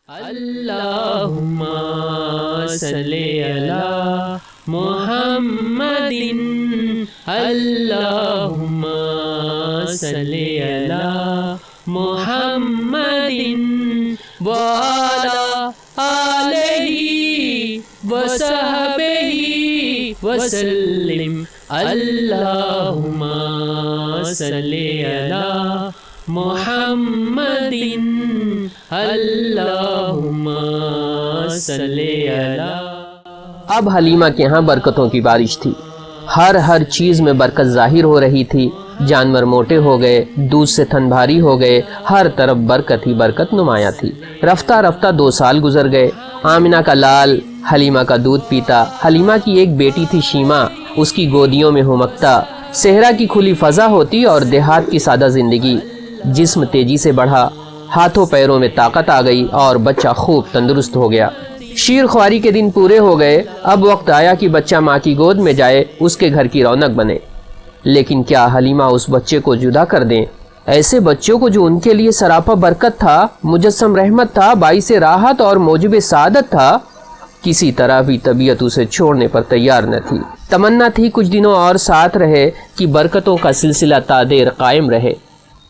اللہم صلی علی محمد اللہم صلی علی محمد وعلی آلہ وصحبہ وسلم اللہم صلی علی محمد اللہم صلی علی۔ اب حلیمہ کے ہاں برکتوں کی بارش تھی، ہر چیز میں برکت ظاہر ہو رہی تھی۔ جانور موٹے ہو گئے، دودھ سے تھن بھاری ہو گئے، ہر طرف برکت ہی برکت نمایاں تھی۔ رفتہ رفتہ 2 سال گزر گئے۔ آمنہ کا لال حلیمہ کا دودھ پیتا، حلیمہ کی ایک بیٹی تھی شیمہ، اس کی گودیوں میں ہمکتا۔ صحرا کی کھلی فضا ہوتی اور دیہات کی سادہ زندگی۔ جسم تیزی سے بڑھا، ہاتھوں پیروں میں طاقت آ گئی اور بچہ خوب تندرست ہو گیا۔ شیر خواری کے دن پورے ہو گئے۔ اب وقت آیا کہ بچہ ماں کی گود میں جائے، اس کے گھر کی رونق بنے۔ لیکن کیا حلیمہ اس بچے کو جدا کر دیں؟ ایسے بچوں کو جو ان کے لیے سراپا برکت تھا، مجسم رحمت تھا، باعث راحت اور موجب سعادت تھا، کسی طرح بھی طبیعت اسے چھوڑنے پر تیار نہ تھی۔ تمنا تھی کچھ دنوں اور ساتھ رہے کہ برکتوں کا سلسلہ تا دیر قائم رہے۔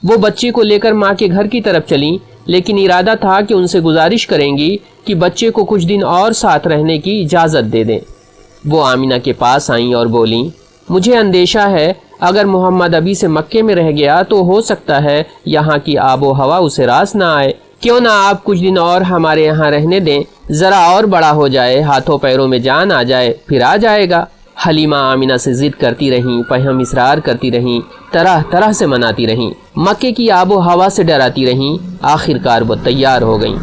وہ بچے کو لے کر ماں کے گھر کی طرف چلیں، لیکن ارادہ تھا کہ ان سے گزارش کریں گی کہ بچے کو کچھ دن اور ساتھ رہنے کی اجازت دے دیں۔ وہ آمنہ کے پاس آئیں اور بولیں، مجھے اندیشہ ہے اگر محمد ابھی سے مکے میں رہ گیا تو ہو سکتا ہے یہاں کی آب و ہوا اسے راس نہ آئے۔ کیوں نہ آپ کچھ دن اور ہمارے یہاں رہنے دیں، ذرا اور بڑا ہو جائے، ہاتھوں پیروں میں جان آ جائے، پھر آ جائے گا۔ حلیمہ آمنہ سے ضد کرتی رہیں، پہم اصرار کرتی رہیں، طرح طرح سے مناتی رہیں، مکے کی آب و ہوا سے ڈراتی رہیں۔ آخر کار وہ تیار ہو گئیں۔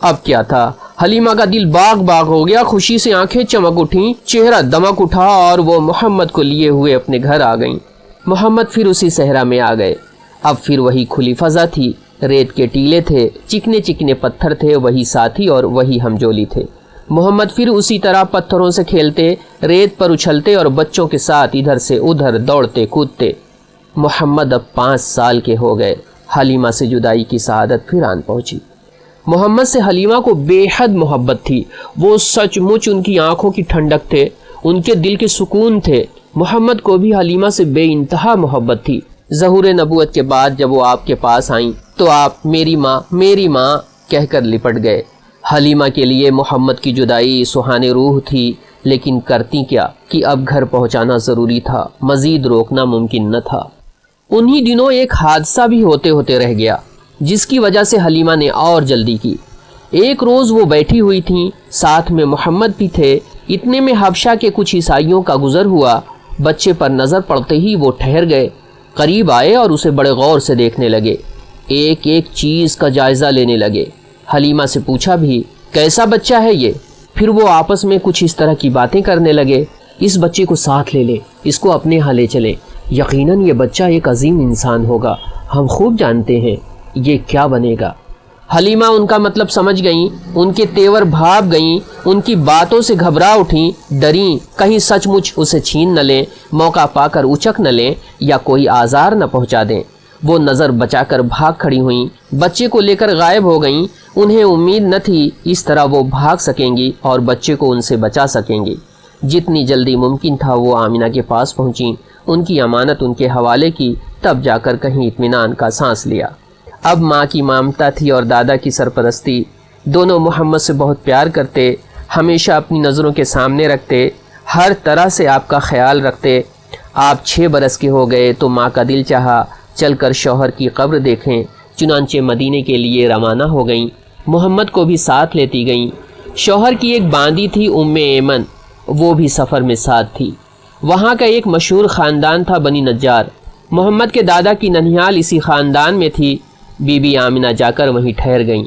اب کیا تھا، حلیمہ کا دل باغ باغ ہو گیا، خوشی سے آنکھیں چمک اٹھیں، چہرہ دمک اٹھا اور وہ محمد کو لیے ہوئے اپنے گھر آ گئیں۔ محمد پھر اسی صحرا میں آ گئے۔ اب پھر وہی کھلی فضا تھی، ریت کے ٹیلے تھے، چکنے چکنے پتھر تھے، وہی ساتھی اور وہی ہمجولی تھے۔ محمد پھر اسی طرح پتھروں سے کھیلتے، ریت پر اچھلتے اور بچوں کے ساتھ ادھر سے ادھر دوڑتے کودتے۔ محمد اب 5 سال کے ہو گئے۔ حلیمہ سے جدائی کی سعادت پھر آن پہنچی۔ محمد سے حلیمہ کو بے حد محبت تھی۔ وہ سچ مچ ان کی آنکھوں کی ٹھنڈک تھے، ان کے دل کے سکون تھے۔ محمد کو بھی حلیمہ سے بے انتہا محبت تھی۔ ظہور نبوت کے بعد جب وہ آپ کے پاس آئیں تو آپ میری ماں کہہ کر لپٹ گئے۔ حلیمہ کے لیے محمد کی جدائی سہانے روح تھی، لیکن کرتی کیا کہ اب گھر پہنچانا ضروری تھا، مزید روکنا ممکن نہ تھا۔ انہی دنوں ایک حادثہ بھی ہوتے ہوتے رہ گیا، جس کی وجہ سے حلیمہ نے اور جلدی کی۔ ایک روز وہ بیٹھی ہوئی تھیں، ساتھ میں محمد بھی تھے۔ اتنے میں حبشہ کے کچھ عیسائیوں کا گزر ہوا۔ بچے پر نظر پڑتے ہی وہ ٹھہر گئے، قریب آئے اور اسے بڑے غور سے دیکھنے لگے، ایک ایک چیز کا جائزہ لینے لگے۔ حلیمہ سے پوچھا بھی، کیسا بچہ ہے یہ؟ پھر وہ آپس میں کچھ اس طرح کی باتیں کرنے لگے، اس بچے کو ساتھ لے لیں، اس کو اپنے ہاں لے چلیں، یقیناً یہ بچہ ایک عظیم انسان ہوگا، ہم خوب جانتے ہیں یہ کیا بنے گا۔ حلیمہ ان کا مطلب سمجھ گئیں، ان کے تیور بھاپ گئیں، ان کی باتوں سے گھبرا اٹھیں، ڈریں کہیں سچ مچ اسے چھین نہ لیں، موقع پا کر اچک نہ لیں یا کوئی آزار نہ پہنچا دیں۔ وہ نظر بچا کر بھاگ کھڑی ہوئیں، بچے کو لے کر غائب ہو گئیں۔ انہیں امید نہ تھی اس طرح وہ بھاگ سکیں گی اور بچے کو ان سے بچا سکیں گی۔ جتنی جلدی ممکن تھا وہ آمنہ کے پاس پہنچیں، ان کی امانت ان کے حوالے کی، تب جا کر کہیں اطمینان کا سانس لیا۔ اب ماں کی ممتا تھی اور دادا کی سرپرستی۔ دونوں محمد سے بہت پیار کرتے، ہمیشہ اپنی نظروں کے سامنے رکھتے، ہر طرح سے آپ کا خیال رکھتے۔ آپ 6 برس کے ہو گئے تو ماں کا دل چاہا چل کر شوہر کی قبر دیکھیں، چنانچہ مدینے کے لیے روانہ ہو گئیں۔ محمد کو بھی ساتھ لیتی گئیں۔ شوہر کی ایک باندی تھی ایمن، وہ بھی سفر میں ساتھ تھی۔ وہاں کا ایک مشہور خاندان تھا بنی نجار۔ محمد کے دادا کی ننھیال اسی خاندان میں تھی۔ بی بی آمنہ جا کر وہیں ٹھہر گئیں۔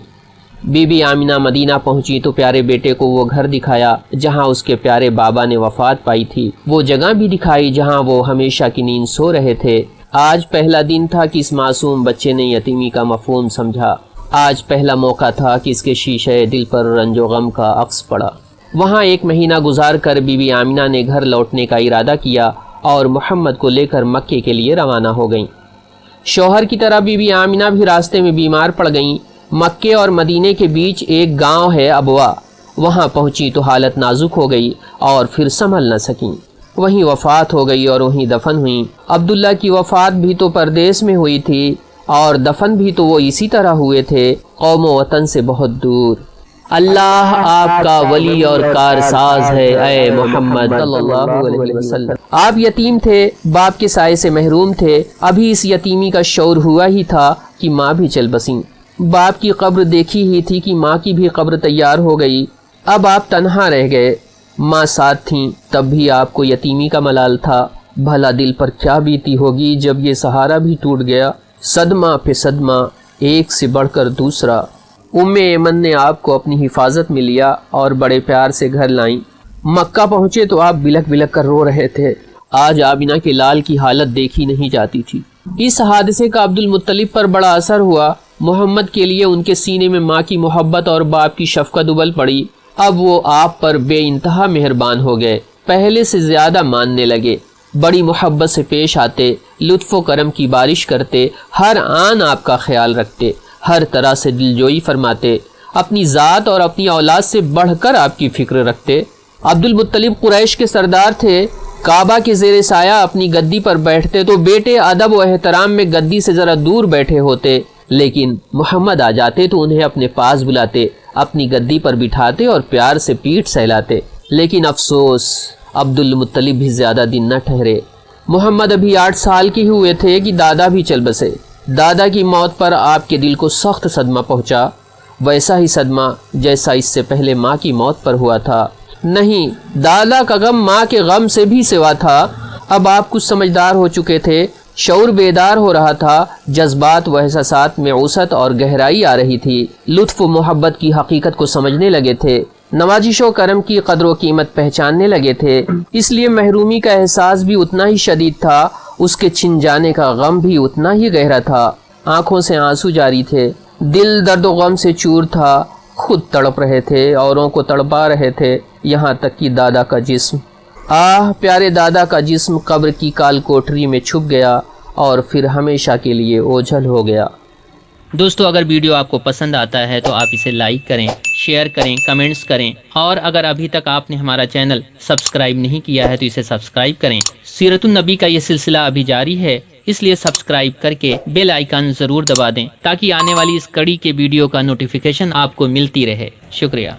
بی بی آمنہ مدینہ پہنچی تو پیارے بیٹے کو وہ گھر دکھایا جہاں اس کے پیارے بابا نے وفات پائی تھی، وہ جگہ بھی دکھائی جہاں وہ ہمیشہ کی نیند سو رہے تھے۔ آج پہلا دن تھا کہ اس معصوم بچے نے یتیمی کا مفہوم سمجھا۔ آج پہلا موقع تھا کہ اس کے شیشے دل پر رنج و غم کا عکس پڑا۔ وہاں 1 مہینہ گزار کر بی بی آمنہ نے گھر لوٹنے کا ارادہ کیا اور محمد کو لے کر مکے کے لیے روانہ ہو گئیں۔ شوہر کی طرح بی بی آمنہ بھی راستے میں بیمار پڑ گئیں۔ مکے اور مدینے کے بیچ ایک گاؤں ہے ابوا، وہاں پہنچی تو حالت نازک ہو گئی اور پھر سنبھل نہ سکیں، وہیں وفات ہو گئی اور وہیں دفن ہوئیں۔ عبداللہ کی وفات بھی تو پردیس میں ہوئی تھی اور دفن بھی تو وہ اسی طرح ہوئے تھے، قوم و وطن سے بہت دور۔ اللہ آپ کا ولی اور کارساز ہے اے محمد صلی اللہ علیہ وسلم۔ آپ یتیم تھے، باپ کے سائے سے محروم تھے، ابھی اس یتیمی کا شعور ہوا ہی تھا کہ ماں بھی چل بسیں۔ باپ کی قبر دیکھی ہی تھی کہ ماں کی بھی قبر تیار ہو گئی، اب آپ تنہا رہ گئے، ماں ساتھ تھیں، تب بھی آپ کو یتیمی کا ملال تھا۔ بھلا دل پر کیا بیتی ہوگی جب یہ سہارا بھی ٹوٹ گیا، صدمہ پہ صدمہ، ایک سے بڑھ کر دوسرا۔ ام ایمن نے آپ کو اپنی حفاظت میں لیا اور بڑے پیار سے گھر لائیں۔ مکہ پہنچے تو آپ بلک بلک کر رو رہے تھے، آج آمینہ کے لال کی حالت دیکھی نہیں جاتی تھی۔ اس حادثے کا عبد المطلب پر بڑا اثر ہوا، محمد کے لیے ان کے سینے میں ماں کی محبت اور باپ کی شفقت ابل پڑی۔ اب وہ آپ پر بے انتہا مہربان ہو گئے، پہلے سے زیادہ ماننے لگے، بڑی محبت سے پیش آتے، لطف و کرم کی بارش کرتے، ہر آن آپ کا خیال رکھتے، ہر طرح سے دلجوئی فرماتے، اپنی ذات اور اپنی اولاد سے بڑھ کر آپ کی فکر رکھتے۔ عبد المطلب قریش کے سردار تھے، کعبہ کے زیر سایہ اپنی گدی پر بیٹھتے تو بیٹے ادب و احترام میں گدی سے ذرا دور بیٹھے ہوتے، لیکن محمد آ جاتے تو انہیں اپنے پاس بلاتے، اپنی گدی پر بٹھاتے اور پیار سے پیٹھ سہلاتے۔ لیکن افسوس، عبد المطلب بھی زیادہ دن نہ ٹھہرے۔ محمد ابھی 8 سال کے ہوئے تھے کہ دادا بھی چل بسے۔ دادا کی موت پر آپ کے دل کو سخت صدمہ پہنچا، ویسا ہی صدمہ جیسا اس سے پہلے ماں کی موت پر ہوا تھا۔ نہیں، دادا کا غم ماں کے غم سے بھی سوا تھا۔ اب آپ کچھ سمجھدار ہو چکے تھے، شعور بیدار ہو رہا تھا، جذبات و احساسات میں وسعت اور گہرائی آ رہی تھی، لطف و محبت کی حقیقت کو سمجھنے لگے تھے، نوازش و کرم کی قدر و قیمت پہچاننے لگے تھے۔ اس لیے محرومی کا احساس بھی اتنا ہی شدید تھا، اس کے چھن جانے کا غم بھی اتنا ہی گہرا تھا۔ آنکھوں سے آنسو جاری تھے، دل درد و غم سے چور تھا، خود تڑپ رہے تھے، اوروں کو تڑپا رہے تھے، یہاں تک کہ دادا کا جسم، پیارے دادا کا جسم قبر کی کال کوٹری میں چھپ گیا اور پھر ہمیشہ کے لیے اوجھل ہو گیا۔ دوستو، اگر ویڈیو آپ کو پسند آتا ہے تو آپ اسے لائک کریں، شیئر کریں، کمنٹس کریں، اور اگر ابھی تک آپ نے ہمارا چینل سبسکرائب نہیں کیا ہے تو اسے سبسکرائب کریں۔ سیرت النبی کا یہ سلسلہ ابھی جاری ہے، اس لیے سبسکرائب کر کے بیل آئیکن ضرور دبا دیں تاکہ آنے والی اس کڑی کے ویڈیو کا نوٹیفیکیشن آپ کو ملتی رہے۔ شکریہ۔